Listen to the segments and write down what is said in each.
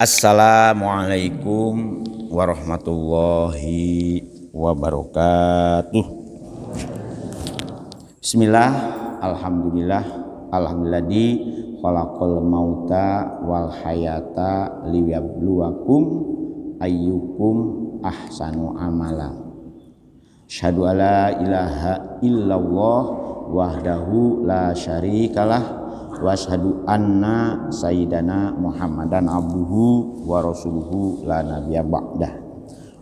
Assalamualaikum warahmatullahi wabarakatuh. Bismillah, alhamdulillah, alhamdulilladzi khalaqal mauta wal hayata liyabluwakum ayyukum ahsanu amala. Asyhadu alla ilaha illallah wahdahu la syarikalah wa asyhadu anna sayyidana Muhammadan abduhu wa rasuluhu la nabiyya ba'dah.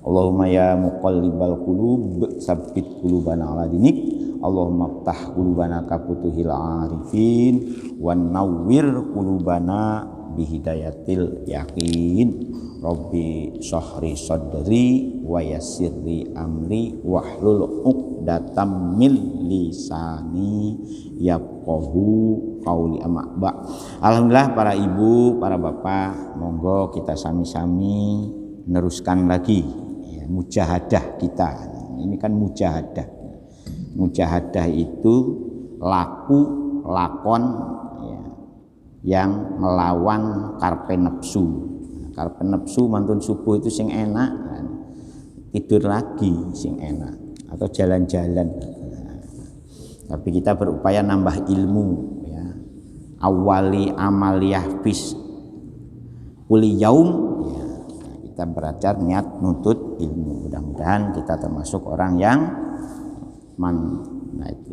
Allahumma ya muqallibal qulub tsabbit qulubana ala dinik. Allahumma iftah qulubana ka futuhil arifin wan nawwir qulubana bihidayatil yakin. Rabbi syahri sadri wa yassirli amri wahlul 'uqdatam min lisani yafqahu qauli amma ba. Alhamdulillah para ibu, para bapak, monggo kita sami-sami neruskan lagi ya, mujahadah kita. Ini kan mujahadah. Mujahadah itu lakon ya, yang melawan karpe nepsu. Karpe nepsu mantun subuh itu sing enak, tidur lagi sing enak atau jalan-jalan. Tapi kita berupaya nambah ilmu ya. Awali amaliyah bis kulli yaum ya. Kita belajar niat nuntut ilmu. Mudah-mudahan kita termasuk orang yang nah itu.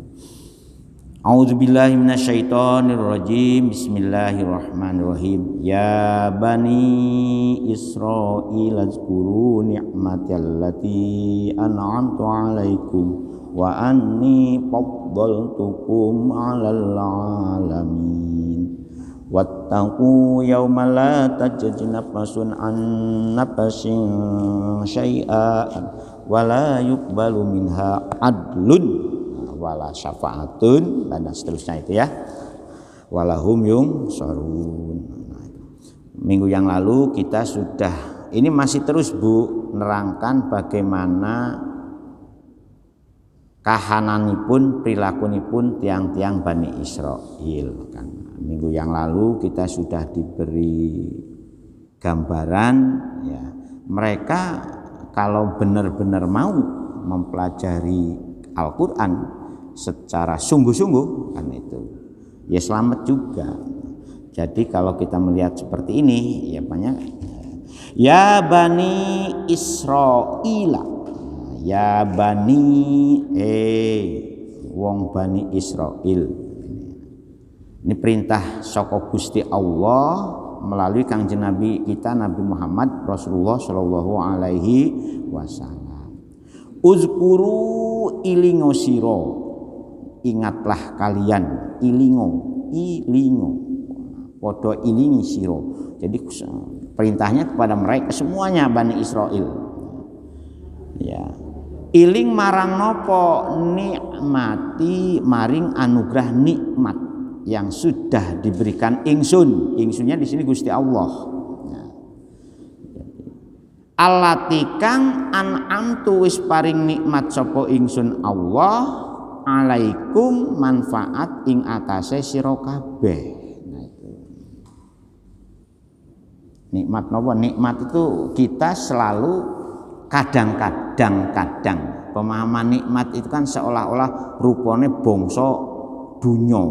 A'udzubillahi minasyaitonirrajim. Bismillahirrahmanirrahim. Ya bani Israil azkuru ni'matallati an'amtu 'alaikum wa anni faddaltukum 'alal 'alamin. Wattaqu yawma la tajzi nafsun an nafsin syai'an wa la yuqbalu minha 'adlun wala syafa'atun dan seterusnya itu ya. Walahum yunsarun. Minggu yang lalu kita sudah, ini masih terus Bu nerangkan bagaimana kahananipun perilakunipun tiang-tiang Bani Israil kan. Minggu yang lalu kita sudah diberi gambaran ya, mereka kalau benar-benar mau mempelajari Al-Qur'an secara sungguh-sungguh kan itu ya selamat juga. Jadi kalau kita melihat seperti ini ya banyak ya Bani Israil, ya Bani wong Bani Israil. Ini perintah saka Gusti Allah melalui Kangjeng Nabi kita Nabi Muhammad Rasulullah sallallahu alaihi wasallam. Uzkuru ilingo siro, ingatlah kalian, ilingo podo ilingi siro. Jadi perintahnya kepada mereka semuanya Bani Israil ya, iling marang nopo nikmati maring anugerah nikmat yang sudah diberikan ingsunnya di sini Gusti Allah ya. Allati kang an'amtu wis paring nikmat sapa ingsun Allah alaikum manfaat ing atase sira kabeh. Nah itu. Nikmat napa? Nikmat itu kita selalu kadang-kadang pemahaman nikmat itu kan seolah-olah rupane bangsa dunya.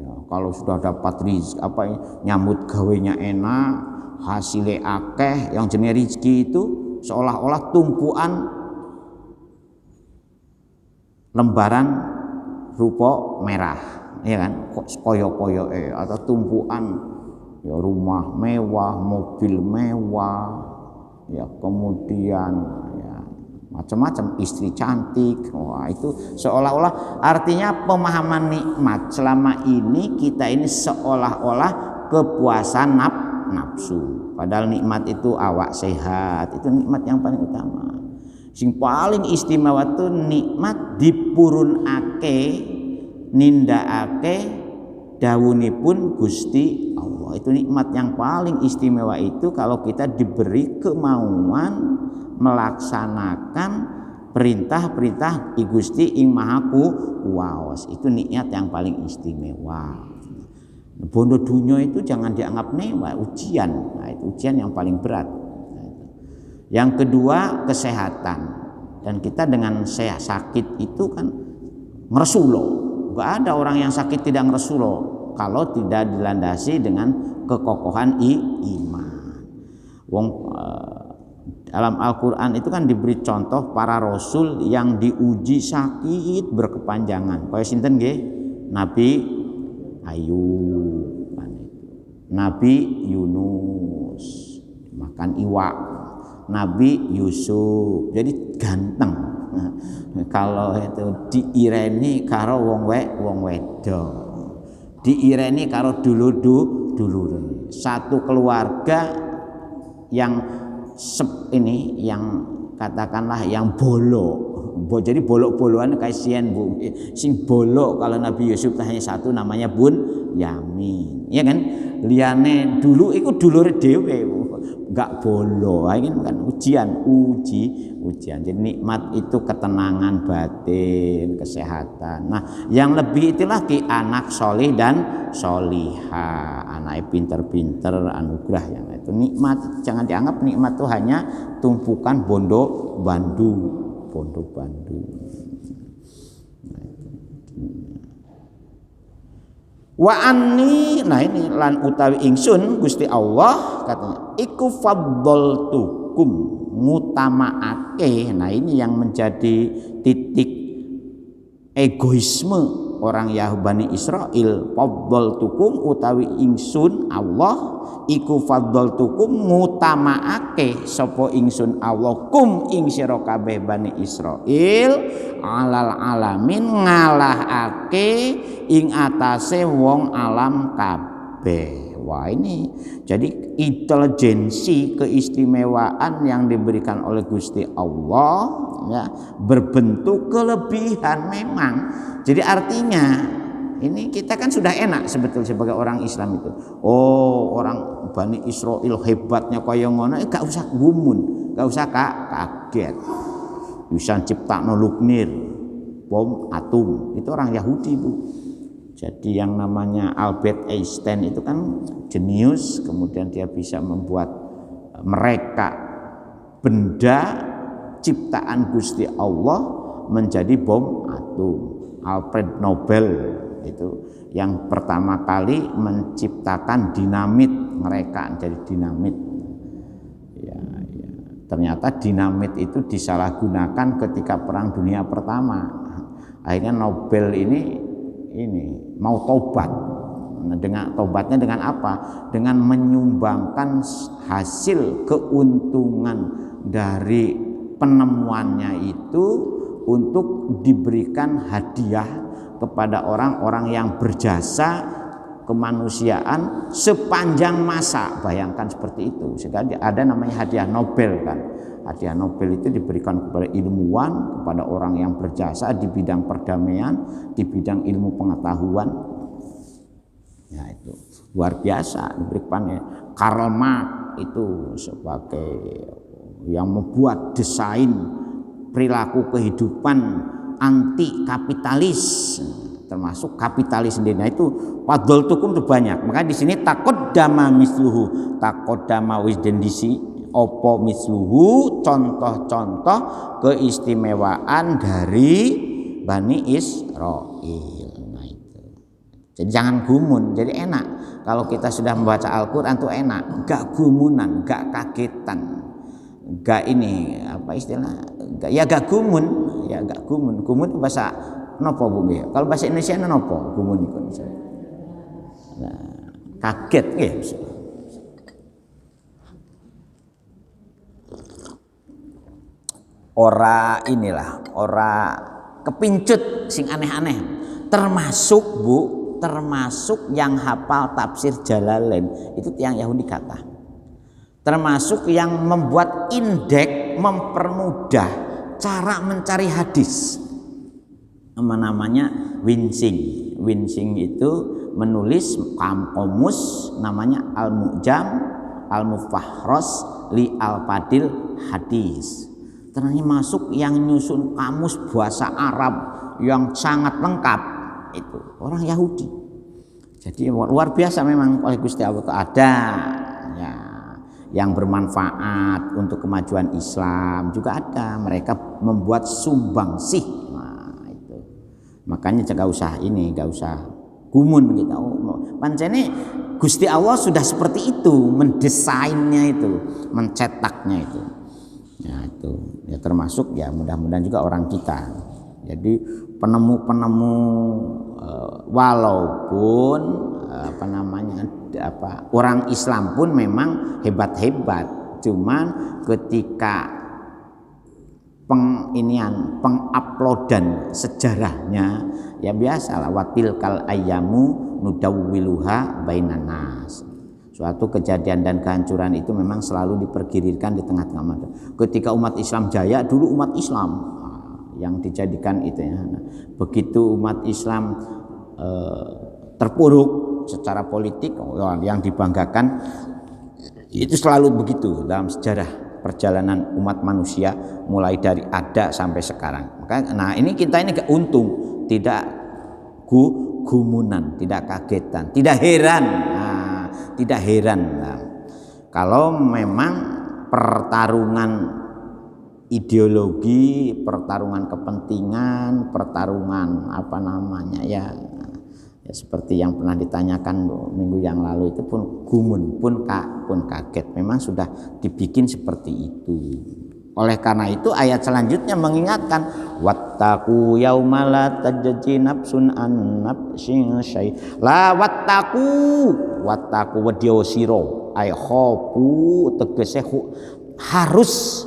Ya, kalau sudah dapat rezeki nyambut gawenya enak, hasilnya akeh, yang jenis rezeki itu seolah-olah tumpuan lembaran rupa merah ya kan, koyo-koyo atau tumpuan ya rumah mewah, mobil mewah ya, kemudian ya macam-macam istri cantik. Wah itu seolah-olah artinya pemahaman nikmat selama ini kita ini seolah-olah kepuasan nafsu, padahal nikmat itu awak sehat, itu nikmat yang paling utama. Sing paling istimewa itu nikmat dipurunake nindakake dawunipun Gusti Allah. Itu nikmat yang paling istimewa itu kalau kita diberi kemauan melaksanakan perintah-perintah Gusti ing Maha Kuwaos. Itu nikmat yang paling istimewa. Bondo dunia itu jangan dianggap mewah, ujian. Nah, itu ujian yang paling berat. Yang kedua, kesehatan. Dan kita dengan sakit itu kan ngeresulo. Enggak ada orang yang sakit tidak ngeresulo kalau tidak dilandasi dengan kekokohan iman. Dalam Al-Quran itu kan diberi contoh para rasul yang diuji sakit berkepanjangan. Kaya sinten nggih? Nabi Ayub, Nabi Yunus makan iwak, Nabi Yusuf jadi ganteng. Kalau itu diireni karo wong wedok, diireni karo dulur. Satu keluarga yang yang katakanlah yang bolok. Jadi bolok-bolokan kasihan Bu. Sing bolok kalau Nabi Yusuf hanya satu namanya Yamin. Ya kan? Liane dulu itu dulur dhewe, enggak bolo. Ini bukan ujian. Jadi nikmat itu ketenangan batin, kesehatan. Nah, yang lebih itu lagi anak solih dan solihah, anaknya pinter-pinter, anugerah yang itu nikmat. Jangan dianggap nikmat itu hanya tumpukan bondo bandu. Wa anni, nah ini lan utawi ingsun Gusti Allah katanya iku faddaltukum ngutamaake. Nah ini yang menjadi titik egoisme orang Yahudi Bani Israel. Faddaltukum utawi ingsun Allah iku faddaltukum ngutamaake sapa ingsun Allah kum ing sira kabeh Bani Israil alal alamin ngalahake ing atase wong alam kabeh. Wah ini jadi intelijensi keistimewaan yang diberikan oleh Gusti Allah ya, berbentuk kelebihan memang. Jadi artinya ini kita kan sudah enak sebetulnya sebagai orang Islam itu. Oh, orang Bani Israel hebatnya kaya ngono, gak usah gumun, gak usah kaget. Bisa ciptakno nuklir, bom atom. Itu orang Yahudi, Bu. Jadi yang namanya Albert Einstein itu kan jenius, kemudian dia bisa membuat mereka benda ciptaan Gusti Allah menjadi bom atom. Alfred Nobel itu yang pertama kali menciptakan dinamit, mereka jadi dinamit. Ya. Ternyata dinamit itu disalahgunakan ketika Perang Dunia Pertama. Akhirnya Nobel ini mau tobat. Nah, dengan tobatnya dengan apa? Dengan menyumbangkan hasil keuntungan dari penemuannya itu untuk diberikan hadiah kepada orang-orang yang berjasa kemanusiaan sepanjang masa. Bayangkan seperti itu. Sehingga ada namanya hadiah Nobel kan. Hadiah Nobel itu diberikan kepada ilmuwan, kepada orang yang berjasa di bidang perdamaian, di bidang ilmu pengetahuan. Ya itu luar biasa diberikannya. Karl Marx itu sebagai yang membuat desain perilaku kehidupan anti kapitalis, termasuk kapitalis sendiri. Nah itu wadol tukum itu banyak. Maka di sini takodama misluhu, takodama wisden disi opo misluhu, contoh-contoh keistimewaan dari Bani Israel. Nah itu. Jadi jangan gumun, jadi enak. Kalau kita sudah membaca Al-Quran itu enak, gak gumunan, gak kagetan. Gak ini apa istilah? Gak gumun, ya gak gumun. Gumun itu bahasa nopo Bu ya. Kalau bahasa Indonesia nopo gumun itu misalnya. Nah, kaget ya. Ora kepincut sing aneh-aneh. Termasuk yang hafal tafsir Jalalain itu tiang Yahudi kata. Termasuk yang membuat indeks mempermudah cara mencari hadis. Namanya Winsing. Winsing itu menulis kamus namanya Al-Mu'jam Al-Mufahros li Al-Fadil Hadis. Ternyata masuk yang nyusun kamus bahasa Arab yang sangat lengkap itu orang Yahudi. Jadi luar biasa memang oleh Gusti Allah itu ada ya, yang bermanfaat untuk kemajuan Islam juga ada. Mereka membuat sumbangsih. Nah, itu. Makanya nggak usah gumun gitu. Pancene Gusti Allah sudah seperti itu, mendesainnya itu, mencetaknya itu. Ya itu. Ya termasuk ya mudah-mudahan juga orang kita. Jadi penemu-penemu walaupun orang Islam pun memang hebat-hebat, cuman ketika penguploadan sejarahnya ya biasalah, watil kal ayyamu nudawwiluha bainan nas. Suatu kejadian dan kehancuran itu memang selalu dipergirirkan di tengah-tengah manusia. Ketika umat Islam jaya, dulu umat Islam yang dijadikan itu ya. Begitu umat Islam terpuruk secara politik, yang dibanggakan itu selalu begitu dalam sejarah perjalanan umat manusia mulai dari ada sampai sekarang. Nah ini kita ini untung, tidak gumunan, tidak kagetan, tidak heran. Nah, tidak heran. Nah, kalau memang pertarungan ideologi, pertarungan kepentingan, pertarungan ya seperti yang pernah ditanyakan minggu yang lalu itu pun gumun, pun kaget. Memang sudah dibikin seperti itu. Oleh karena itu ayat selanjutnya mengingatkan wattaqu yaumala tajzi nafsun an nafsin syai la wattaqu wedya sira ay khofu tegese harus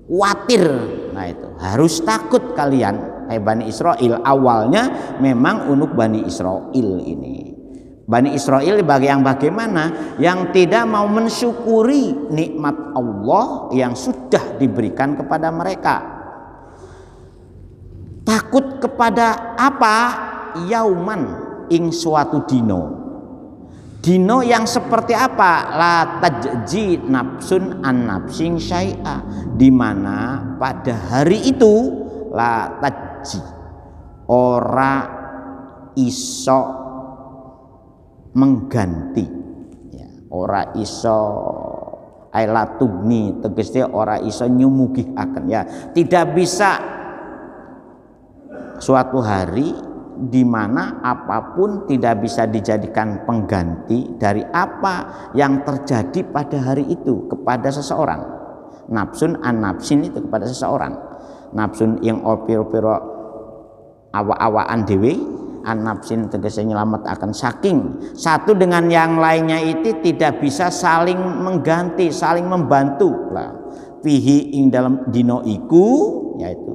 khawatir. Nah itu harus takut kalian Bani Israel. Awalnya memang untuk Bani Israel ini. Bani Israel yang bagaimana? Yang tidak mau mensyukuri nikmat Allah yang sudah diberikan kepada mereka. Takut kepada apa? Yauman, ing suatu dino. Dino yang seperti apa? La tajji nafsun an nafsin syai'a, di mana pada hari itu la tajji ora iso mengganti ya, ora iso ailatubni tegese ora iso nyumugihaken ya, tidak bisa suatu hari di mana apapun tidak bisa dijadikan pengganti dari apa yang terjadi pada hari itu kepada seseorang. Nafsun an nafsin itu kepada seseorang. Nafsun yang opiro-piro awa-awaan dewe, an nafsin tegese nyelamet akan saking satu dengan yang lainnya itu tidak bisa saling mengganti, saling membantu lah. Fihi ing dalam dino iku yaitu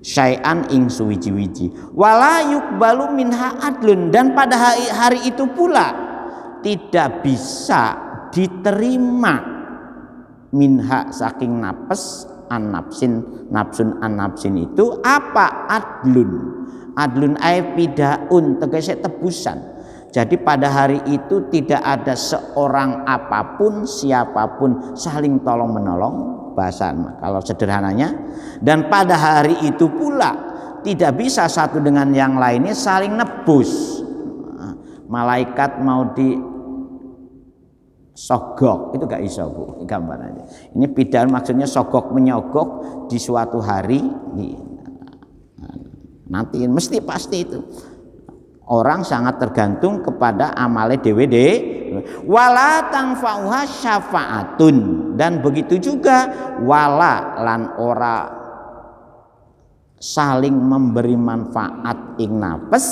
syai'an ing suwiji-wiji wala yuqbalu minha adlun, dan pada hari itu pula tidak bisa diterima minha saking nafsun an nafsin itu apa? Adlun ay pidaun tegese tebusan. Jadi pada hari itu tidak ada seorang apapun siapapun saling tolong menolong, bahasa kalau sederhananya, dan pada hari itu pula tidak bisa satu dengan yang lainnya saling nebus. Malaikat mau di sogok itu gak iso Bu, gambarannya. Ini pidaun maksudnya sogok menyogok di suatu hari nanti mesti pasti itu. Orang sangat tergantung kepada amale DWD wala tangfa'uha syafaatun, dan begitu juga wala lan ora saling memberi manfaat ing nafs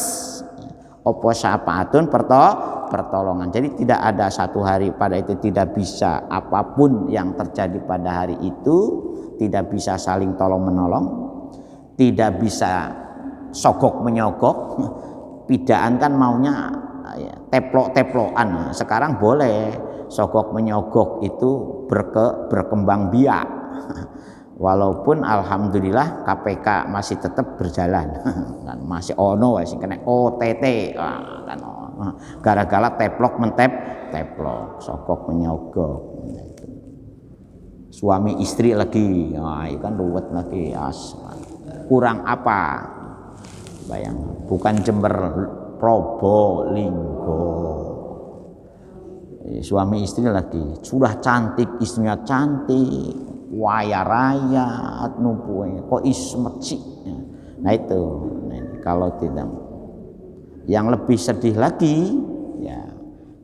opo syafaatun pertolongan. Jadi tidak ada satu hari pada itu tidak bisa apapun yang terjadi pada hari itu, tidak bisa saling tolong menolong, tidak bisa sogok menyogok. Pidaan kan maunya teplok-teplokan. Sekarang boleh sogok menyogok itu berkembang biak. Walaupun alhamdulillah KPK masih tetap berjalan. Kan masih ono sing kena OTT kan gara-gara teplok teplok sogok menyogok. Suami istri lagi, kan ruwet lagi. Kurang apa? Bayang, bukan Jember Probolinggo. Suami istri lagi, sudah cantik, istrinya cantik, waya raya, numpunya kok ismeci. Nah itu, kalau tidak, yang lebih sedih lagi, ya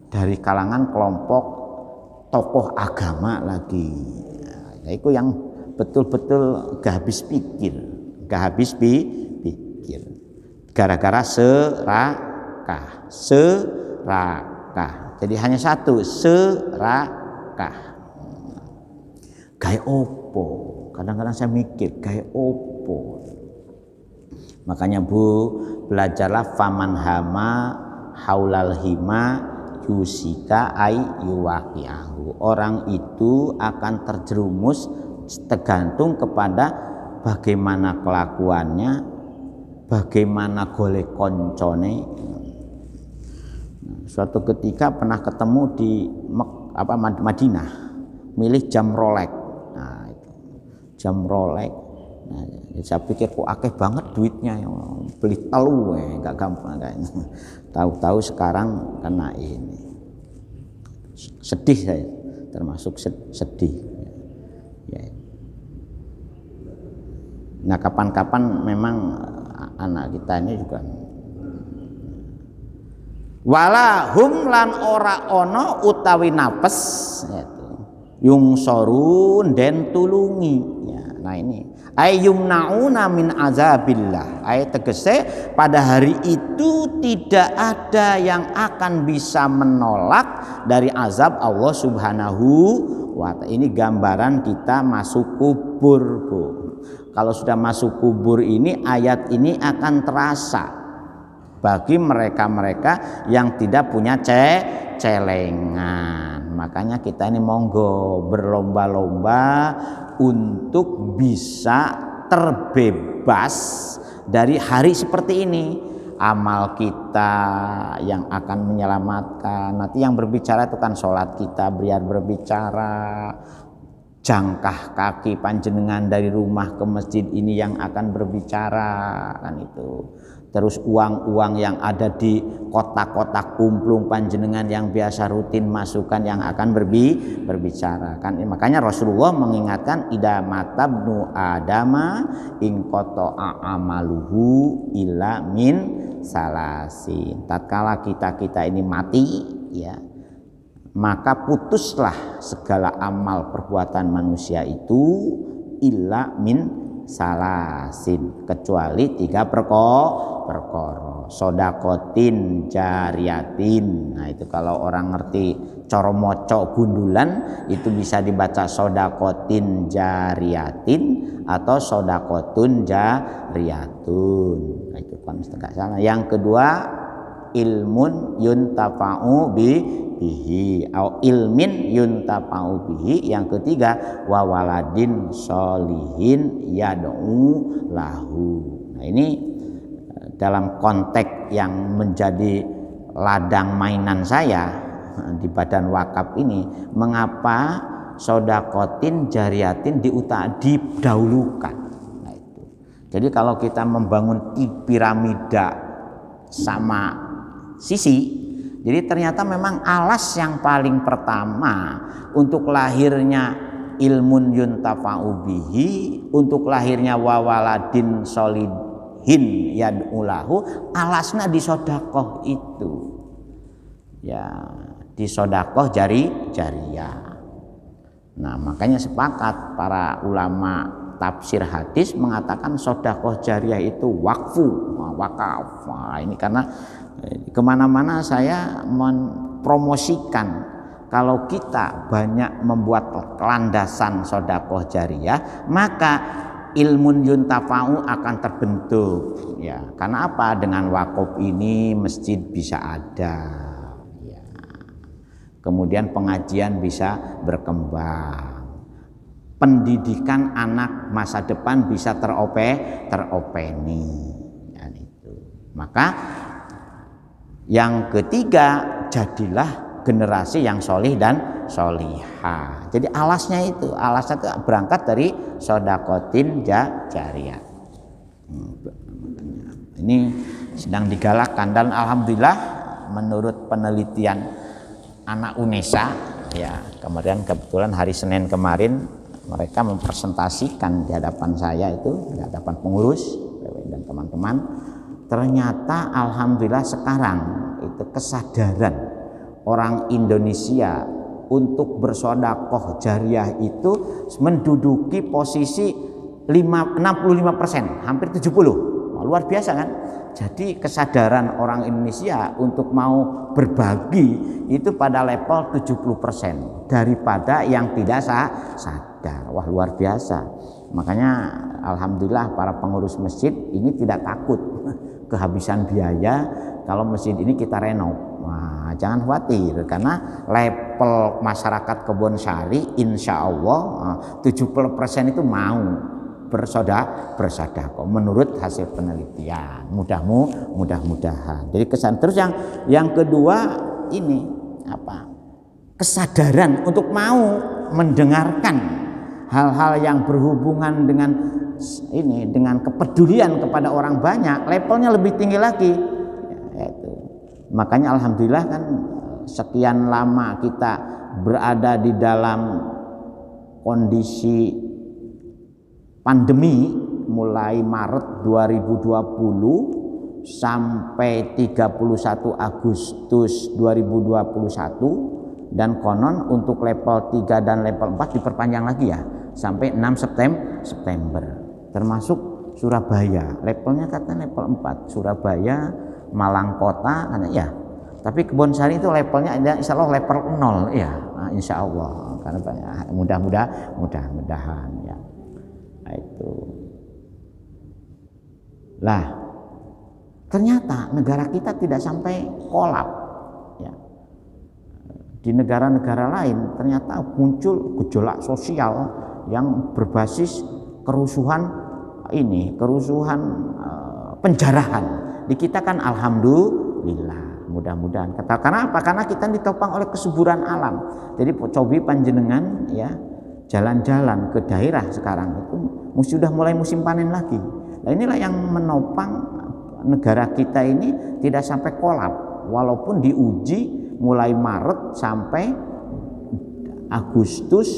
dari kalangan kelompok tokoh agama lagi. Ya, itu yang betul-betul gak habis pikir, pikir, gara-gara serakah. Jadi hanya satu, serakah. Gaya opo? Kadang-kadang saya mikir, gaya opo? Makanya Bu, belajarlah faman hama haulal hima yusika ay yuwaqi'ahu. Orang itu akan terjerumus tergantung kepada bagaimana kelakuannya, bagaimana golek koncone. Suatu ketika pernah ketemu di Madinah, milih jam Rolex. Nah, itu jam Rolex. Nah, saya pikir kok akeh banget duitnya, beli telu nggak gampang kayaknya. Tahu-tahu sekarang kena ini. Sedih saya, termasuk sedih. Ya. Nah, kapan-kapan memang anak kita ini juga wala hum lan ora ono utawi napes yung sorun den tulungi ya. Nah ini ayyumnauna min azabillah, ayat tegese pada hari itu tidak ada yang akan bisa menolak dari azab Allah Subhanahu wa ta'ala. Ini gambaran kita masuk kubur, Bu. Kalau sudah masuk kubur ini, ayat ini akan terasa bagi mereka-mereka yang tidak punya celengan. Makanya kita ini monggo berlomba-lomba untuk bisa terbebas dari hari seperti ini. Amal kita yang akan menyelamatkan. Nanti yang berbicara itu kan sholat kita, biar berbicara. Jangkah kaki panjenengan dari rumah ke masjid ini yang akan berbicara, kan itu. Terus uang-uang yang ada di kotak-kotak kumplung panjenengan yang biasa rutin masukkan yang akan berbicara, kan. Makanya Rasulullah mengingatkan ida matabnu adama in qata'a amaluhu illa min salasin. Tatkala kita ini mati, ya, maka putuslah segala amal perbuatan manusia itu illa min salasin, kecuali 3 perkara. Sodakotin jariyatin. Nah itu kalau orang ngerti coro moco gundulan itu bisa dibaca sodakotin jariyatin atau sodakotun jariyatun. Nah, itu kan setengah salah. Yang kedua ilmun yuntafa'u bihi au ilmin yuntafa'u bihi. Yang ketiga wa waladin sholihin yad'u lahu. Nah ini dalam konteks yang menjadi ladang mainan saya di badan wakaf ini, mengapa sodakotin jariyatin didahulukan. Nah itu. Jadi kalau kita membangun piramida sama sisi, jadi ternyata memang alas yang paling pertama untuk lahirnya ilmun yuntafa'u bihi, untuk lahirnya wawaladin solihin yad'ulahu, alasnya di sodakoh itu, ya, di sodakoh jariyah. Nah makanya sepakat para ulama tafsir hadis mengatakan sodakoh jariyah itu wakaf. Nah, ini karena kemana-mana saya mempromosikan kalau kita banyak membuat landasan sodakoh jariyah, maka ilmun yuntafa'u akan terbentuk, ya. Karena apa? Dengan wakaf ini masjid bisa ada, ya. Kemudian pengajian bisa berkembang, pendidikan anak masa depan bisa teropeni, ya, itu. Maka yang ketiga, jadilah generasi yang solih dan solihah. Jadi alasnya itu berangkat dari sodakotin jariyah. Ini sedang digalakkan, dan alhamdulillah menurut penelitian anak UNESA ya, kebetulan hari Senin kemarin mereka mempresentasikan di hadapan saya, itu di hadapan pengurus dan teman-teman, ternyata alhamdulillah sekarang itu kesadaran orang Indonesia untuk bersedekah jariah itu menduduki posisi 65%, hampir 70%. Luar biasa kan? Jadi kesadaran orang Indonesia untuk mau berbagi itu pada level 70% daripada yang tidak sadar. Wah, luar biasa. Makanya alhamdulillah para pengurus masjid ini tidak takut kehabisan biaya kalau masjid ini kita renov. Nah, jangan khawatir, karena level masyarakat Kebonsari insya Allah 70% itu mau bersedekah menurut hasil penelitian. Mudah-mudahan. Jadi kesan. Terus yang kedua ini apa? Kesadaran untuk mau mendengarkan hal-hal yang berhubungan dengan ini, dengan kepedulian kepada orang banyak, levelnya lebih tinggi lagi. Itu. Makanya alhamdulillah kan sekian lama kita berada di dalam kondisi pandemi, mulai Maret 2020 sampai 31 Agustus 2021, dan konon untuk level 3 dan level 4 diperpanjang lagi ya sampai 6 September. Termasuk Surabaya, levelnya katanya level 4, Surabaya, Malang Kota kan ya. Tapi Kebonsari itu levelnya insya Allah level 0 ya. Nah, insya Allah, karena banyak, mudah-mudahan ya. Nah, itu. Lah, ternyata negara kita tidak sampai kolap ya. Di negara-negara lain ternyata muncul gejolak sosial yang berbasis kerusuhan penjarahan. Di kita kan alhamdulillah, mudah-mudahan. Karena apa? Karena kita ditopang oleh kesuburan alam. Jadi cobi panjenengan ya, jalan-jalan ke daerah sekarang itu sudah mulai musim panen lagi. Nah, inilah yang menopang negara kita ini tidak sampai kolap, walaupun diuji mulai Maret sampai Agustus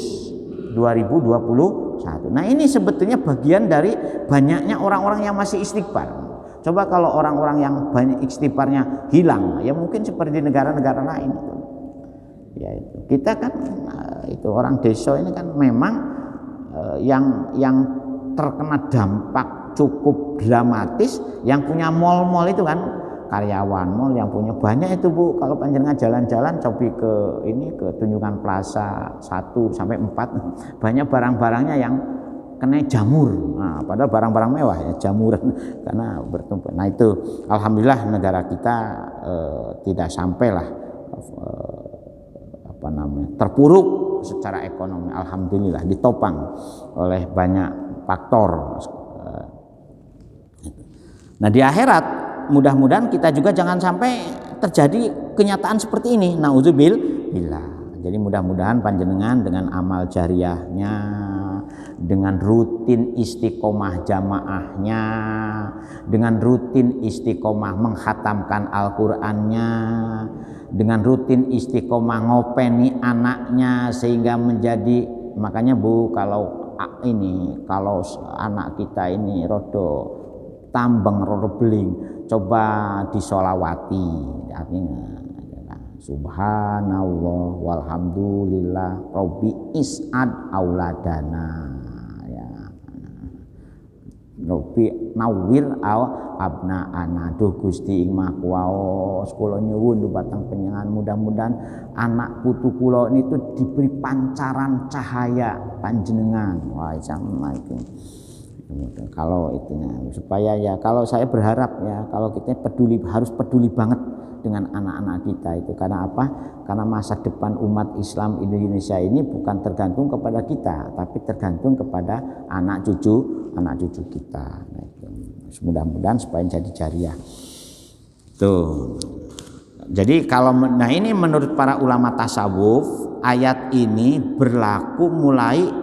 2021. Nah, ini sebetulnya bagian dari banyaknya orang-orang yang masih istighfar. Coba kalau orang-orang yang banyak istighfarnya hilang, ya mungkin seperti negara-negara lain. Ya itu. Kita kan itu orang desa ini kan memang yang terkena dampak cukup dramatis, yang punya mal-mal itu kan, karyawan mal yang punya banyak itu Bu. Kalau panjenengan jalan-jalan coba ke Tunjungan Plaza 1 sampai 4, banyak barang-barangnya yang kena jamur. Nah, padahal barang-barang mewah ya, jamuran karena bertumpuk. Nah, itu alhamdulillah negara kita tidak sampailah terpuruk secara ekonomi. Alhamdulillah ditopang oleh banyak faktor. Nah, di akhirat mudah-mudahan kita juga jangan sampai terjadi kenyataan seperti ini. Nauzubillah. Jadi mudah-mudahan panjenengan dengan amal jariahnya, dengan rutin istiqomah jamaahnya, dengan rutin istiqomah menghatamkan Al-Qur'annya, dengan rutin istiqomah ngopeni anaknya sehingga menjadi, makanya Bu, kalau anak kita ini rodo tambeng rodo beling, coba disolawati, artinya subhanallah walhamdulillah robbi is'ad auladana ya, robbi nawwir abna ana, duh Gusti ing maha kuwaos kula nyuwun dumateng panjenengan mudah-mudahan anak putu kula niku diberi pancaran cahaya panjenengan. Wah, assalamualaikum. Kalau itunya supaya ya, kalau saya berharap ya, kalau kita harus peduli banget dengan anak-anak kita itu. Karena apa? Karena masa depan umat Islam Indonesia ini bukan tergantung kepada kita, tapi tergantung kepada anak cucu kita. Nah, mudah-mudahan supaya jadi jariah. Tuh. Jadi ini menurut para ulama tasawuf, ayat ini berlaku mulai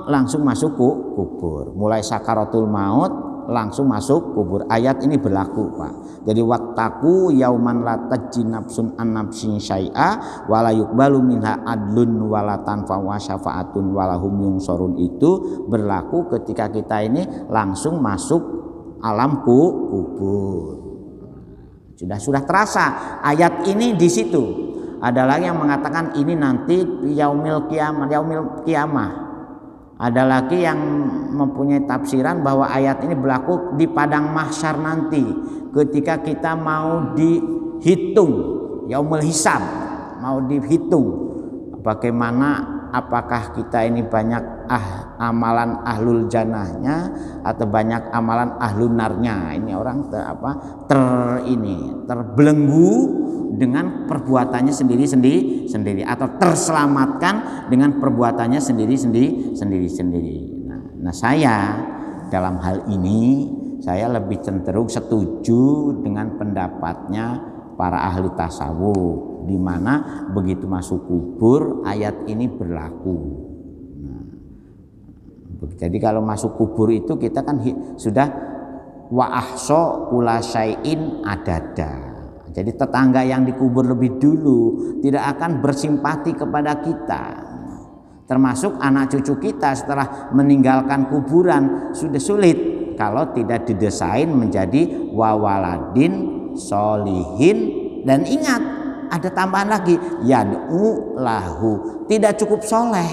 langsung masuk kubur, mulai sakaratul maut langsung masuk kubur. Ayat ini berlaku, Pak. Jadi wattaqu yauman la tajzi nafsun an nafsin syai'a wa la yuqbalu minha adlun wa la tanfa'u syafaatun wa lahum yunsorun, itu berlaku ketika kita ini langsung masuk alam kubur. Sudah terasa ayat ini di situ. Ada lagi yang mengatakan ini nanti yaumil kiamah. Ada lagi yang mempunyai tafsiran bahwa ayat ini berlaku di padang mahsyar nanti ketika kita mau dihitung, yaumul hisab, mau dihitung bagaimana, apakah kita ini banyak amalan ahlul jannahnya atau banyak amalan ahlun narnya. Ini orang terbelenggu dengan perbuatannya sendiri atau terselamatkan dengan perbuatannya sendiri. Nah, saya dalam hal ini saya lebih cenderung setuju dengan pendapatnya para ahli tasawuf, di mana begitu masuk kubur ayat ini berlaku. Jadi kalau masuk kubur itu kita kan sudah wa ahsa kula syai'in adada. Jadi tetangga yang dikubur lebih dulu tidak akan bersimpati kepada kita. Termasuk anak cucu kita setelah meninggalkan kuburan sudah sulit kalau tidak didesain menjadi wawaladin solihin. Dan ingat, ada tambahan lagi, yad'u lahu, tidak cukup soleh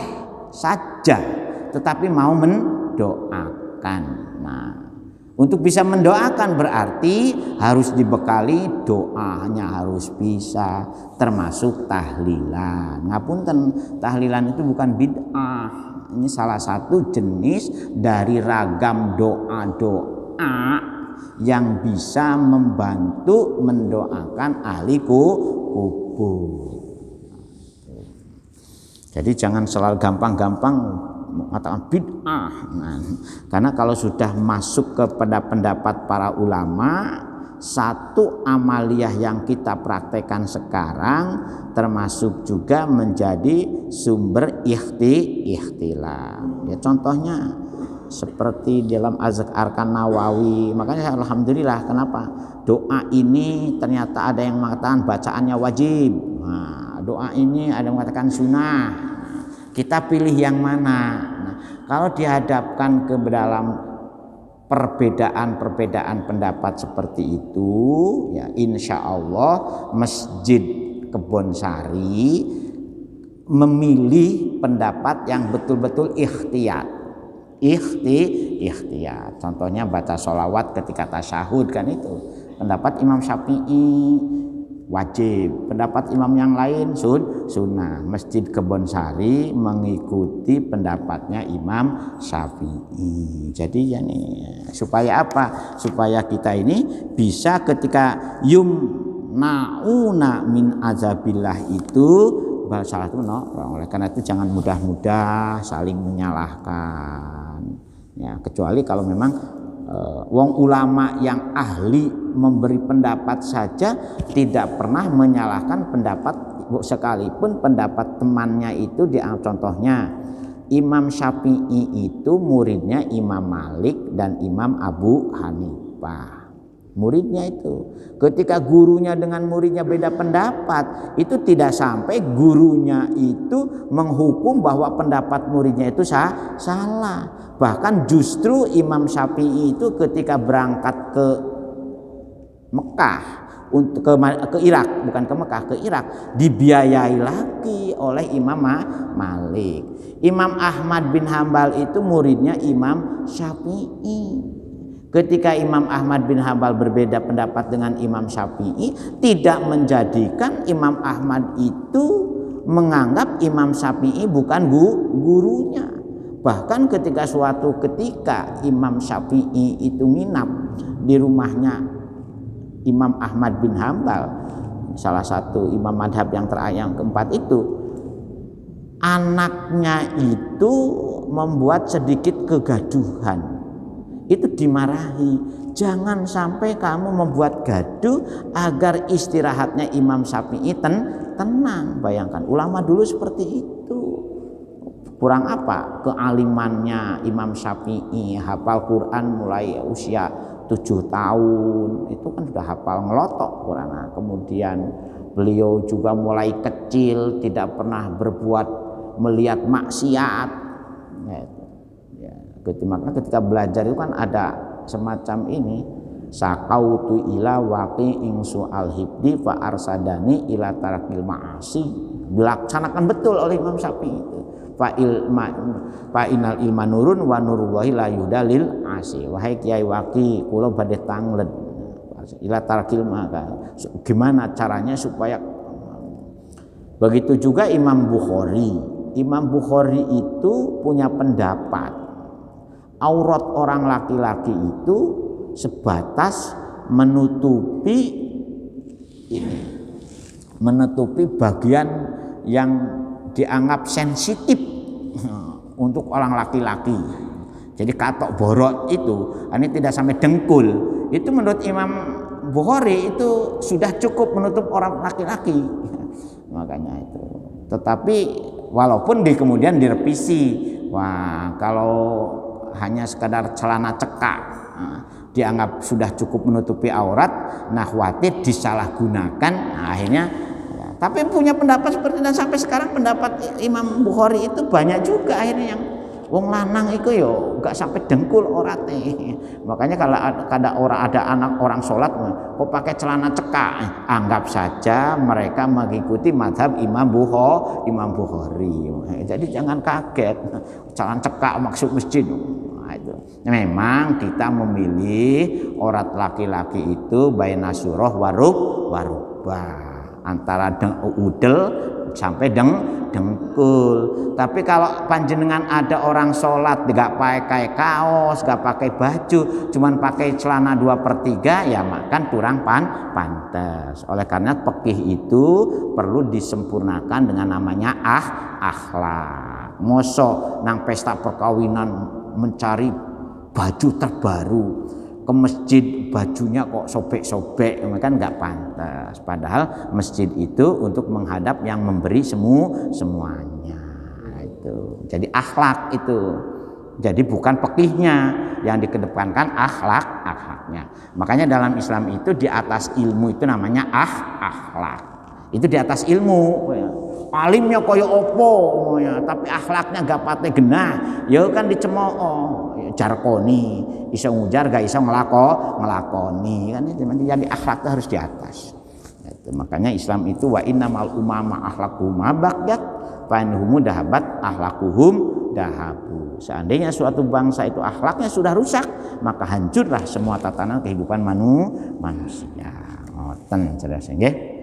saja tetapi mau mendoakan. Nah, untuk bisa mendoakan berarti harus dibekali doanya, harus bisa, termasuk tahlilan. Ngapunten, tahlilan itu bukan bid'ah. Ini salah satu jenis dari ragam doa-doa yang bisa membantu mendoakan ahli kubur. Jadi jangan selalu gampang-gampang mengatakan bid'ah. Nah, karena kalau sudah masuk kepada pendapat para ulama, satu amaliyah yang kita praktekkan sekarang termasuk juga menjadi sumber ikhtilaf. Ya, contohnya seperti dalam Azkar Nawawi. Makanya alhamdulillah, kenapa doa ini ternyata ada yang mengatakan bacaannya wajib. Nah, doa ini ada yang mengatakan sunnah. Kita pilih yang mana? Nah, kalau dihadapkan ke dalam perbedaan pendapat seperti itu, ya insya Allah Masjid Kebonsari memilih pendapat yang betul-betul ikhtiyat. Contohnya baca sholawat ketika tasyahud, kan itu pendapat Imam Syafi'i wajib, pendapat imam yang lain sunnah. Masjid Kebonsari mengikuti pendapatnya Imam Syafi'i. Jadi ya nih, supaya apa? Supaya kita ini bisa ketika yumnauna min azabillah itu salah itu oleh karena itu jangan mudah-mudah saling menyalahkan. Ya, kecuali kalau memang wong ulama yang ahli memberi pendapat saja tidak pernah menyalahkan pendapat, sekalipun pendapat temannya itu contohnya Imam Syafi'i itu muridnya Imam Malik dan Imam Abu Hanifah. Muridnya itu ketika gurunya dengan muridnya beda pendapat, itu tidak sampai gurunya itu menghukum bahwa pendapat muridnya itu salah. Bahkan justru Imam Syafi'i itu ketika berangkat ke Mekah untuk ke Irak, bukan ke Mekah, ke Irak, dibiayai lagi oleh Imam Malik. Imam Ahmad bin Hambal itu muridnya Imam Syafi'i. Ketika Imam Ahmad bin Hambal berbeda pendapat dengan Imam Syafi'i, tidak menjadikan Imam Ahmad itu menganggap Imam Syafi'i bukan gurunya. Bahkan ketika suatu ketika Imam Syafi'i itu nginap di rumahnya Imam Ahmad bin Hambal, salah satu imam madhab yang keempat itu, anaknya itu membuat sedikit kegaduhan. Itu dimarahi, jangan sampai kamu membuat gaduh agar istirahatnya Imam Syafi'i tenang. Bayangkan ulama dulu seperti itu, Kurang apa? Kealimannya Imam Syafi'i, hafal Quran mulai usia 7 tahun, itu kan sudah hafal ngelotok Quran. Nah, kemudian beliau juga mulai kecil tidak pernah berbuat melihat maksiat. Maka ketika belajar itu kan ada semacam ini, sakautu ila waqi'in su'al hibdi fa arsadani ila tarakil ma'asi, dilaksanakan betul oleh Imam Syafi'i itu. Fa inal ilma nurun wa nurullahi la yudalil asi. Wahai Kiai Waqi, kula badhe tanglet ila tarakil maka gimana caranya supaya. Begitu juga Imam Bukhari. Imam Bukhari itu punya pendapat aurat orang laki-laki itu sebatas menutupi bagian yang dianggap sensitif untuk orang laki-laki. Jadi katok borot itu, ini tidak sampai dengkul. Itu menurut Imam Bukhari itu sudah cukup menutup orang laki-laki. Makanya itu. Tetapi walaupun kemudian direvisi, wah kalau hanya sekadar celana cekak dianggap sudah cukup menutupi aurat, nah khawatir disalahgunakan. Nah, akhirnya tapi punya pendapat seperti, dan sampai sekarang pendapat Imam Bukhari itu banyak juga akhirnya yang wong lanang itu yo gak sampai dengkul orate. Makanya kalau ada anak orang sholat kok pakai celana cekak, anggap saja mereka mengikuti mazhab Imam Bukhari. Jadi jangan kaget celana cekak maksud masjid. Nah, itu. Memang kita memilih aurat laki-laki itu baina surah warubah, antara udel sampai dengkul. Tapi kalau panjenengan ada orang sholat nggak pakai kaos, nggak pakai baju, cuman pakai celana 2/3, ya makan kurang pantas. Oleh karena fikih itu perlu disempurnakan dengan namanya akhlak. Mosok nang pesta perkawinan mencari baju terbaru, ke masjid bajunya kok sobek-sobek, kan nggak pantas. Padahal masjid itu untuk menghadap yang memberi semuanya. Itu. Jadi akhlak itu. Jadi bukan fikihnya yang dikedepankan, akhlaknya. Makanya dalam Islam itu di atas ilmu itu namanya akhlak. Itu di atas ilmu. Alimnya koyo opo, tapi akhlaknya gak pate genah, ya kan dicemooh, jarkoni, iso ngujar gak iso ngelakoni, kan itu. Jadi akhlak itu harus di atas. Itu. Makanya Islam itu wa innamal umama akhlaquhum baqyat fa inhum dahabat akhlaquhum dahabu. Seandainya suatu bangsa itu akhlaknya sudah rusak, maka hancurlah semua tatanan kehidupan manusia. Ngoten jelas nggih.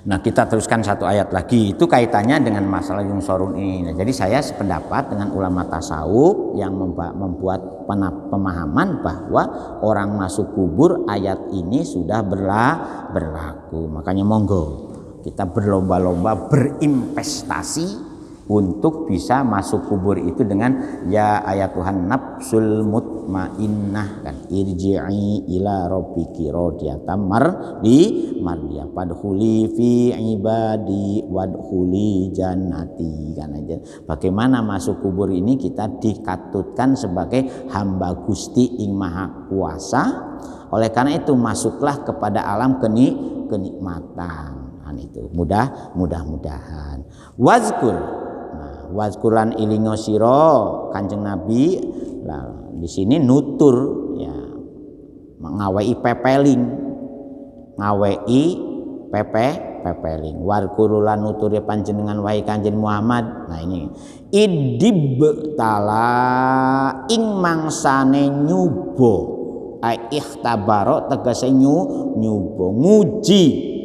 Nah, kita teruskan satu ayat lagi, itu kaitannya dengan masalah yungsorun ini. Nah, jadi saya sependapat dengan ulama tasawuf yang membuat pemahaman bahwa orang masuk kubur ayat ini sudah berlaku. Makanya monggo kita berlomba-lomba berinvestasi untuk bisa masuk kubur itu dengan ya ayat Tuhan nafsul mutmainnah, kan irji'i ila rabbiki radiyatan mardiyah fadkhuli fi ibadi wadkhuli jannati, kan aja. Bagaimana masuk kubur ini kita dikatutkan sebagai hamba Gusti ing Maha Kuasa. Oleh karena itu masuklah kepada alam kenikmatan. Itu mudah-mudahan wazkuran ilingo siro Kanjeng Nabi. Nah, di sini nutur ya, ngawei pepeling, pepeling. Warkurulan nutur ya panjenengan wahai Kanjeng Muhammad. Nah ini idib tala ing mangsane nyubo, ikhtabaro tegese nyubo nguji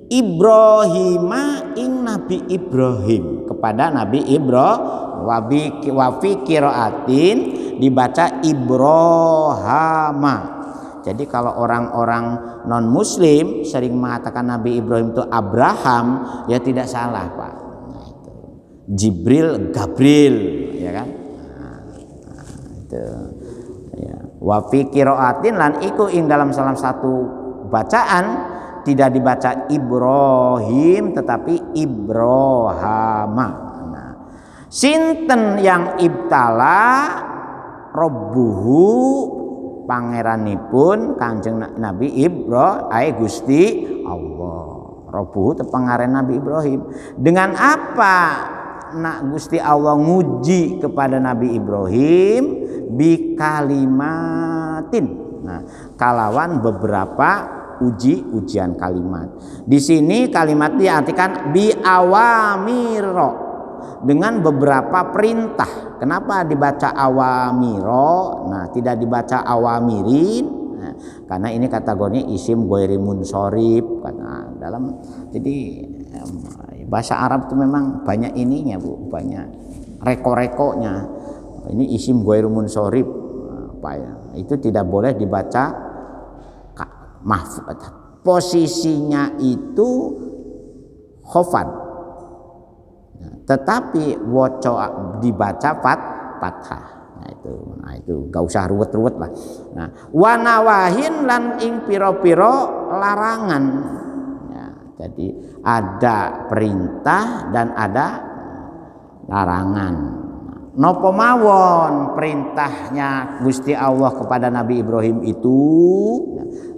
Ibrahima ing Nabi Ibrahim, kepada Nabi Ibrahim. Wafi qiraatin dibaca Ibrahama. Jadi kalau orang-orang non muslim sering mengatakan Nabi Ibrahim itu Abraham, ya tidak salah Pak. Nah, itu. Jibril Gabriel, ya kan? Nah, itu. Ya. Wafi qiraatin lan iku ing dalam salah satu bacaan tidak dibaca Ibrahim tetapi Ibrahama. Nah, Sinten yang ibtala rabbuhu pangeranipun Kanjeng Nabi Ibrahim Gusti Allah. Rabbuhu te pangeran Nabi Ibrahim. Dengan apa nak Gusti Allah nguji kepada Nabi Ibrahim? Bi kalimatin. Nah, kalawan beberapa ujian kalimat. Di sini kalimat diartikan bi awamiro, dengan beberapa perintah. Kenapa dibaca awamiro? Nah, tidak dibaca awamirin. Nah, karena ini kategorinya isim ghairi munsorib karena dalam, jadi bahasa Arab itu memang banyak ininya Bu, banyak reko-rekonya. Ini isim ghairi munsorib apa ya? Itu tidak boleh dibaca mahfud. Posisinya itu khofad. Tetapi woco dibaca fathah. Nah itu gak usah ruwet-ruwet lah. Nah, wanawahin lan ing piro-piro larangan. Ya, jadi ada perintah dan ada larangan. Nopo mawon perintahnya Gusti Allah kepada Nabi Ibrahim itu,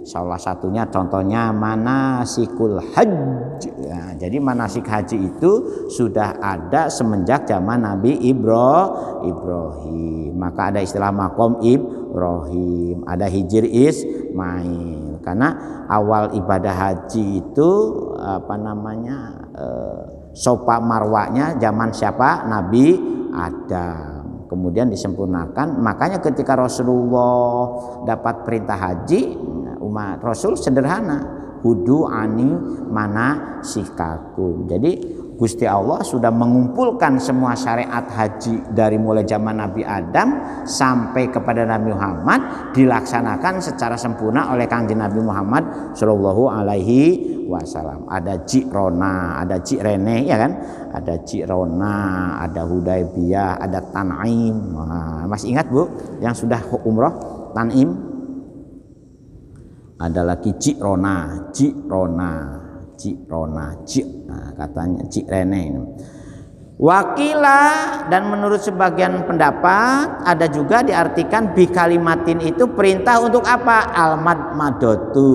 salah satunya contohnya manasikul haji. Ya, jadi manasik haji itu sudah ada semenjak zaman Nabi Ibrahim. Maka ada istilah makom Ibrahim, ada hijir Ismail. Karena awal ibadah haji itu Sofa Marwanya zaman siapa? Nabi Adam. Kemudian disempurnakan. Makanya ketika Rasulullah dapat perintah haji, umat Rasul sederhana, hudu ani mana sikakum. Jadi Gusti Allah sudah mengumpulkan semua syariat haji dari mulai zaman Nabi Adam sampai kepada Nabi Muhammad dilaksanakan secara sempurna oleh Kanjeng Nabi Muhammad Shallallahu Alaihi Wasallam. Ada Ji'rona, ada Ji'rene, ya kan? Ada Ji'rona, ada Hudaybiyah, ada Tan'im. Nah, masih ingat Bu yang sudah umroh Tan'im? Ada lagi Ji'rona. Nah, katanya Ji'rene. Wakila, dan menurut sebagian pendapat ada juga diartikan bi kalimatin itu perintah untuk apa? Almad madotu,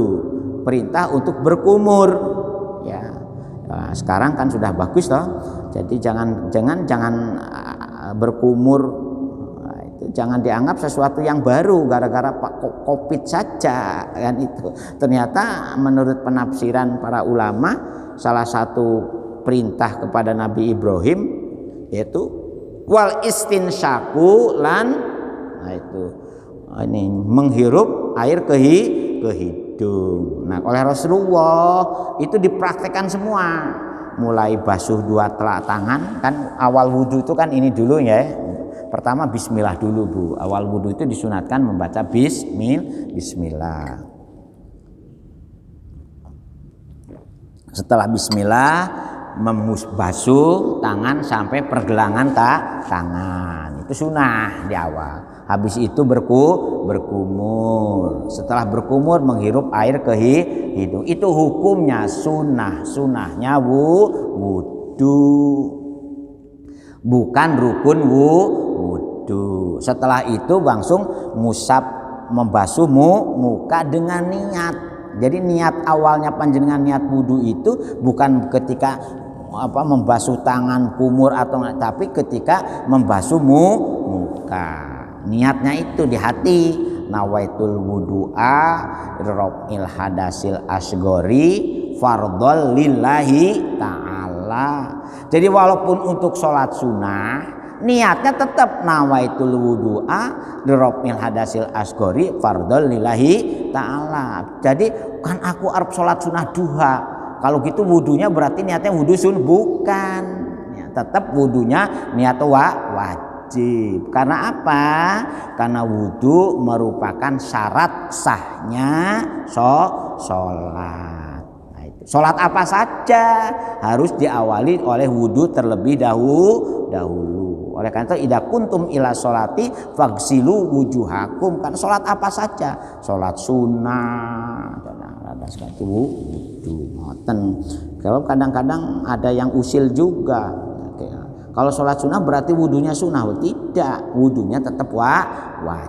perintah untuk berkumur. Ya, nah, sekarang kan sudah bagus toh. Jadi jangan berkumur. Jangan dianggap sesuatu yang baru gara-gara COVID saja kan itu. Ternyata menurut penafsiran para ulama, salah satu perintah kepada Nabi Ibrahim yaitu wal istinsyaku lan, nah itu ini menghirup air ke hidung. Nah, oleh Rasulullah itu dipraktekkan semua. Mulai basuh dua telapak tangan, kan awal wudhu itu kan ini dulu ya. Pertama bismillah dulu Bu. Awal wudhu itu disunatkan membaca bismillah. Setelah bismillah membasuh tangan sampai pergelangan tangan. Itu sunnah di awal. Habis itu berkumur. Setelah berkumur menghirup air ke hidung. Itu hukumnya sunnah. Sunnahnya wudhu. Bukan rukun wudhu. Setelah itu langsung musab membasuh muka dengan niat. Jadi niat awalnya panjenengan niat wudhu itu bukan ketika membasuh tangan kumur atau tapi ketika membasuh muka. Niatnya itu di hati. Nawaitul wudu'a rabbil hadasil asgori fardhol lillahi ta'ala. Jadi walaupun untuk sholat sunnah niatnya tetap nawaitul wudu'a rabbil hadasil asgori fardhol lillahi ta'ala. Jadi kan aku arep sholat sunnah duha. Kalau gitu wudunya berarti niatnya wudu sun, bukan. Ya, tetap wudunya niat wajib. Karena apa? Karena wudu merupakan syarat sahnya sholat. Nah, itu. Sholat apa saja harus diawali oleh wudu terlebih dahulu. Oleh karena itu idza kuntum ila sholati faghsilu wujuhakum. Kan sholat apa saja? Sholat sunnah dan ada sekali wudu. Ngoten. Kalau kadang-kadang ada yang usil juga. Kalau sholat sunnah berarti wudunya sunnah? Tidak, wudunya tetap wajib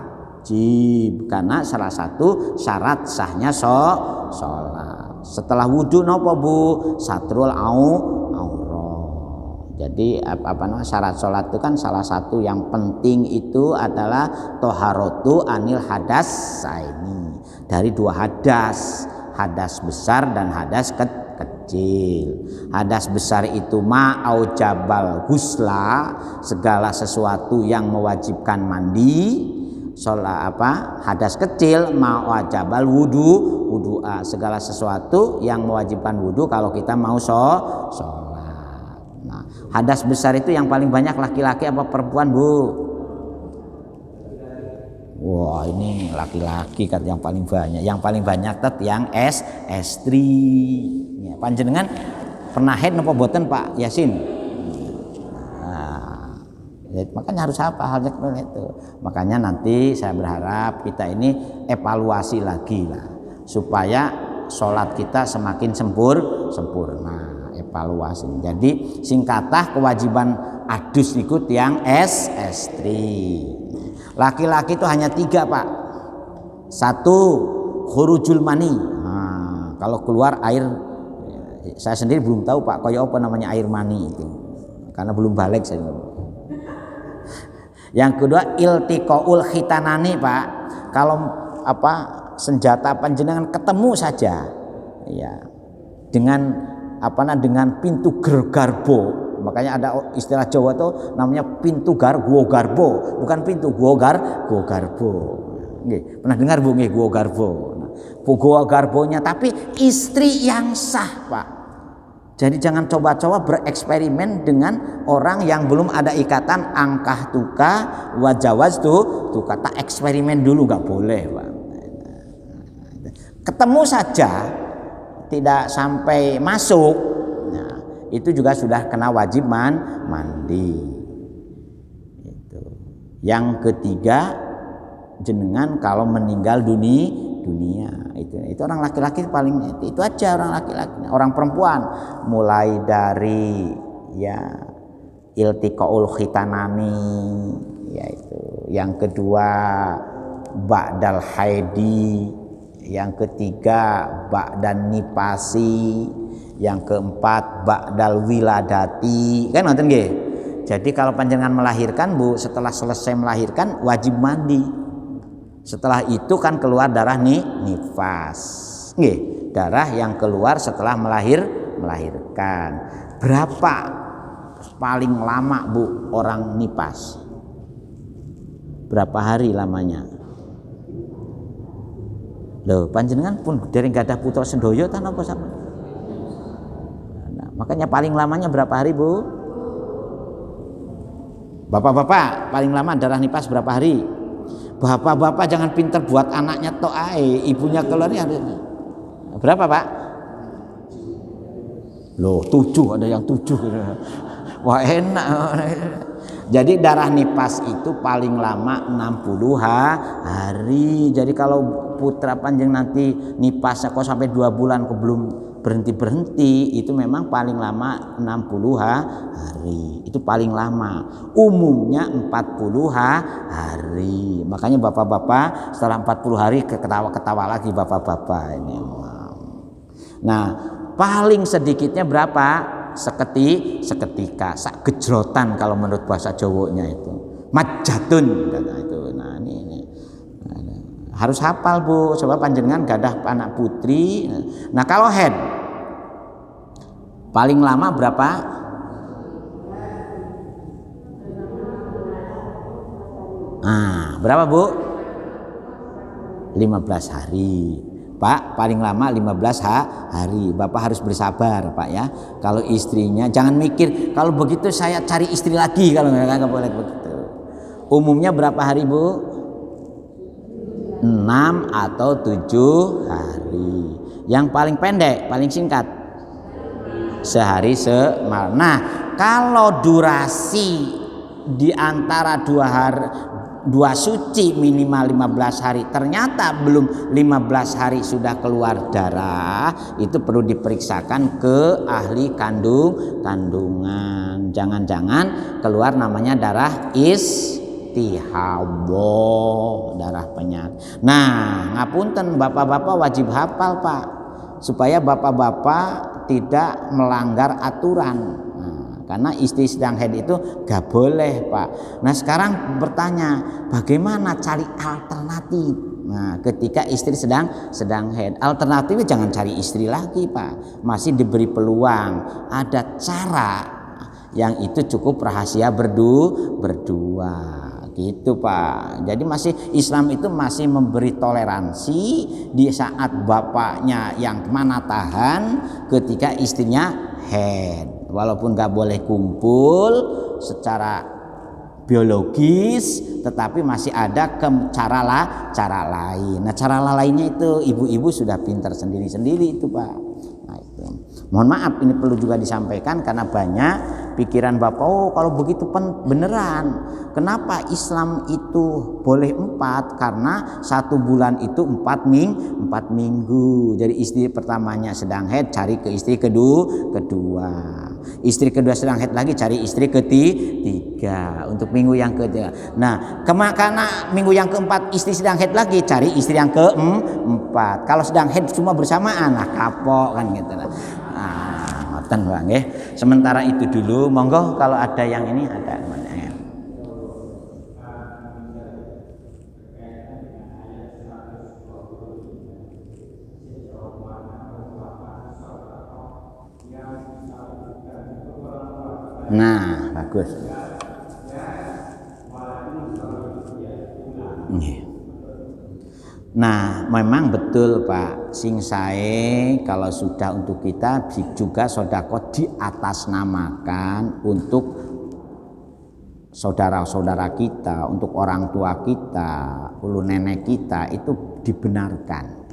karena salah satu syarat sahnya sholat. Setelah wudu nopo Bu? Satrul aurat. Jadi syarat sholat itu kan salah satu yang penting itu adalah toharotu anil hadas ini, dari dua hadas besar dan hadas kecil. Hadas besar itu ma'aujabal husla, segala sesuatu yang mewajibkan mandi. Hadas kecil ma'aujabal wudu'a, segala sesuatu yang mewajibkan wudu kalau kita mau sholat. Nah, hadas besar itu yang paling banyak laki-laki apa perempuan Bu? Wah, ini laki-laki kan yang paling banyak. Yang paling banyak yang estri. Ya, panjenengan pernah haid napa boten Pak Yasin? Nah, makanya harus apa halnya seperti itu. Makanya nanti saya berharap kita ini evaluasi lagi lah, supaya sholat kita semakin sempurna. Evaluasi. Jadi singkatah kewajiban adus ikut yang estri. Laki-laki itu hanya 3 Pak. 1 khurujul mani. Nah, kalau keluar air, saya sendiri belum tahu Pak kayak apa namanya air mani itu, karena belum balik saya. Yang kedua iltiqaul khitanani Pak. Kalau senjata panjenengan ketemu saja ya dengan pintu gergarbo. Makanya ada istilah Jawa itu namanya pintu gua garbo, bukan pintu gua garbo. Nggih, pernah dengar Bu nggih gua garbo. Nah, gua garbonya tapi istri yang sah, Pak. Jadi jangan coba-coba bereksperimen dengan orang yang belum ada ikatan angkah tuka wajawaz tuka. Tak eksperimen dulu, nggak boleh, Pak. Ketemu saja tidak sampai masuk, nah, itu juga sudah kena wajib mandi. Itu. Yang ketiga, jenengan kalau meninggal dunia itu orang laki-laki paling itu aja orang laki-laki. Orang perempuan mulai dari iltiqaul khitanani, yaitu yang kedua ba'dal haidi, yang ketiga ba'dan nipasi, yang keempat ba'dal wiladati, kan nonton nggih. Jadi kalau panjenengan melahirkan Bu, setelah selesai melahirkan wajib mandi. Setelah itu kan keluar darah nifas, nggih, darah yang keluar setelah melahirkan. Berapa paling lama Bu orang nifas? Berapa hari lamanya? Loh, panjenengan pun dari gak ada putra sendoyo tan apa sama? Nah, makanya paling lamanya berapa hari Bu? Bapak-bapak paling lama darah nifas berapa hari? Bapak-bapak jangan pinter buat anaknya tok ae, ibunya keluarnya berapa Pak? Loh 7, ada yang 7. Wah enak. Jadi darah nifas itu paling lama 60 hari. Jadi kalau putra panjang nanti nifasnya kok sampai 2 bulan kok belum berhenti, itu memang paling lama 60 hari. Itu paling lama. Umumnya 40 hari. Makanya bapak-bapak setelah 40 hari ketawa-ketawa lagi bapak-bapak ini. Nah, paling sedikitnya berapa? Seketika, sak gejrotan kalau menurut bahasa Jawanya itu. Majatun kata itu. Nah, ini. Harus hafal Bu, coba panjenengan gadah anak putri. Nah, kalau head paling lama berapa? Nah, berapa Bu? 15 hari. Pak, paling lama 15 hari. Bapak harus bersabar Pak ya. Kalau istrinya jangan mikir kalau begitu saya cari istri lagi, kalau nggak boleh begitu. Umumnya berapa hari Bu? 6 atau 7 hari. Yang paling pendek, paling singkat sehari semalam. Nah, kalau durasi di antara 2 hari dua suci minimal 15 hari, ternyata belum 15 hari sudah keluar darah, itu perlu diperiksakan ke ahli kandungan. Jangan-jangan keluar namanya darah istihadhah, darah penyakit. Nah, ngapunten bapak-bapak wajib hafal Pak, supaya bapak-bapak tidak melanggar aturan. Karena istri sedang haid itu gak boleh Pak. Nah sekarang bertanya, bagaimana cari alternatif? Nah ketika istri sedang haid, alternatifnya jangan cari istri lagi Pak, masih diberi peluang. Ada cara yang itu cukup rahasia berdua gitu Pak. Jadi masih Islam itu masih memberi toleransi di saat bapaknya yang mana tahan ketika istrinya haid. Walaupun gak boleh kumpul secara biologis, tetapi masih ada cara lain. Nah cara lainnya itu ibu-ibu sudah pintar sendiri-sendiri itu Pak. Nah itu. Mohon maaf ini perlu juga disampaikan karena banyak pikiran bapak, oh kalau begitu beneran. Kenapa Islam itu boleh 4? Karena 1 bulan itu 4 minggu. Jadi istri pertamanya sedang haid, cari ke istri kedua. Istri kedua sedang haid lagi, cari istri ketiga untuk minggu yang ketiga. Nah karena minggu yang keempat istri sedang haid lagi, cari istri yang keempat. Kalau sedang haid cuma bersamaan lah kapok kan gitu. Nah, ngoten Bang nggih. Sementara itu dulu, monggo kalau ada yang ini ada mana. Nah, bagus. Nah, memang betul Pak, sing sae kalau sudah untuk kita juga sedekah diatasnamakan untuk saudara-saudara kita, untuk orang tua kita, ulu nenek kita itu dibenarkan.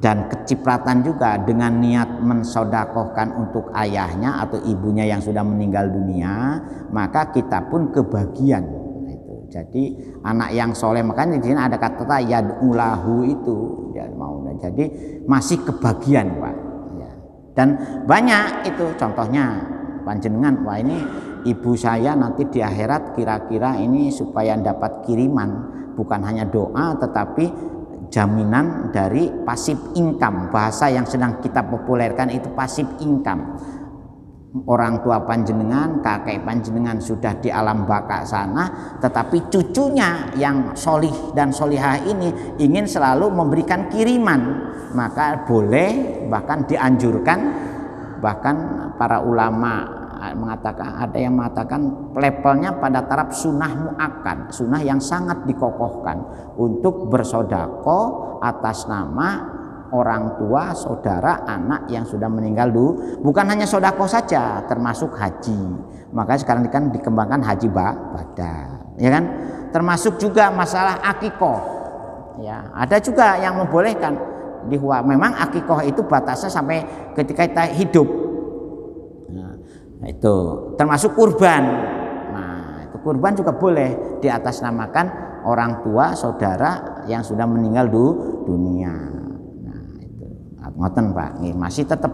Dan kecipratan juga dengan niat mensodakohkan untuk ayahnya atau ibunya yang sudah meninggal dunia, maka kita pun kebagian. Itu. Jadi anak yang soleh, makanya di sini ada kata yad'ulahu itu, ya mau. Jadi masih kebagian Pak. Ya. Dan banyak itu contohnya panjenengan, wah ini ibu saya nanti di akhirat kira-kira ini supaya dapat kiriman, bukan hanya doa tetapi jaminan dari pasif income. Bahasa yang sedang kita populerkan itu pasif income. Orang tua panjenengan, kakek panjenengan sudah di alam baka sana, tetapi cucunya yang solih dan solihah ini ingin selalu memberikan kiriman, maka boleh, bahkan dianjurkan, bahkan para ulama mengatakan, ada yang mengatakan levelnya pada taraf sunnah muakkad, sunnah yang sangat dikokohkan untuk bersodako atas nama orang tua, saudara, anak yang sudah meninggal dulu. Bukan hanya sodako saja, termasuk haji. Makanya sekarang kan dikembangkan haji badan, ya kan? Termasuk juga masalah akikoh. Ya, ada juga yang membolehkan. Memang akikoh itu batasnya sampai ketika kita hidup. Nah, itu termasuk kurban. Nah, itu kurban juga boleh diatasnamakan orang tua, saudara yang sudah meninggal dunia. Nah, itu ngoten Pak, masih tetap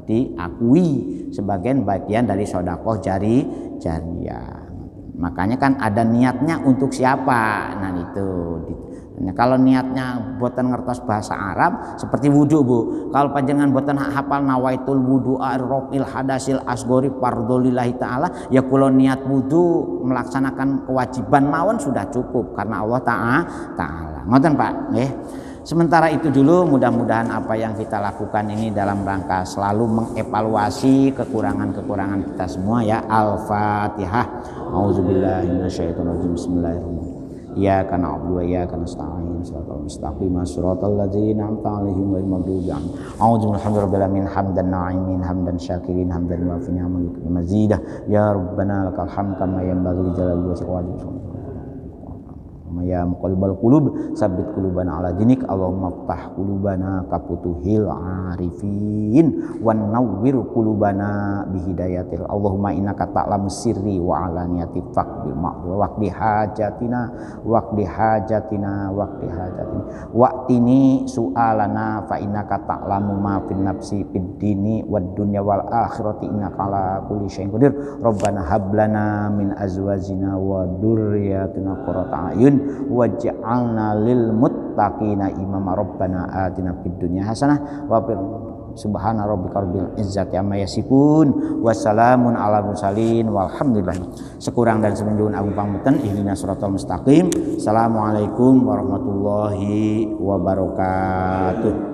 diakui sebagai bagian dari sedekah jariyah. Makanya kan ada niatnya untuk siapa. Nah, itu. Nah, kalau niatnya boten ngertos bahasa Arab seperti wudu Bu. Kalau panjenengan boten hafal nawaitul wudu ar-rafil hadasil asgori fardholillahi taala, ya kula niat wudu melaksanakan kewajiban mawon sudah cukup karena Allah taala. Ngoten Pak, nggih. Sementara itu dulu, mudah-mudahan apa yang kita lakukan ini dalam rangka selalu mengevaluasi kekurangan-kekurangan kita semua ya. Al-Fatihah. Auzubillahi minasyaitonirrajim. Bismillahirrahmanirrahim. Iyyaka na'budu wa iyyaka nasta'in. Shiratal mustaqim, shiratal ladzina an'amta 'alaihim ghairil maghdubi 'alaihim. A'udzu bihamdika min hamdan na'imin hamdan syakirin hamdan wa fi ni'matika mazidah. Ya Rabbana lakal hamd kama yanbaghi li jalali wajhika wa Ya muqallibal qulub sabbit qulubana ala dinik. Allahumma ftah qulubana kafutuhil arifin wan nawwir qulubana bihidayatil. Allahumma innaka ta'lamu sirri wa alaniyati faqbil ma'ruf waqdi hajatina waqtini su'alana fa innaka ta'lamu ma fin nafsi fid dini wad dunya wal akhirati innaka ala kulli syai'in qadir. Rabbana hab lana min azwajina wa dzurriyyatina qurrata a'yun waj'alna lil muttaqina imama. Rabbana atina fid dunya hasanah wa fil subhana rabbika rabbil izzati amma yasifun wassalamun ala mursalin walhamdulillah. Sekurang dan semenjun agung pamuten ihdinas siratal mustaqim. Assalamualaikum warahmatullahi wabarakatuh.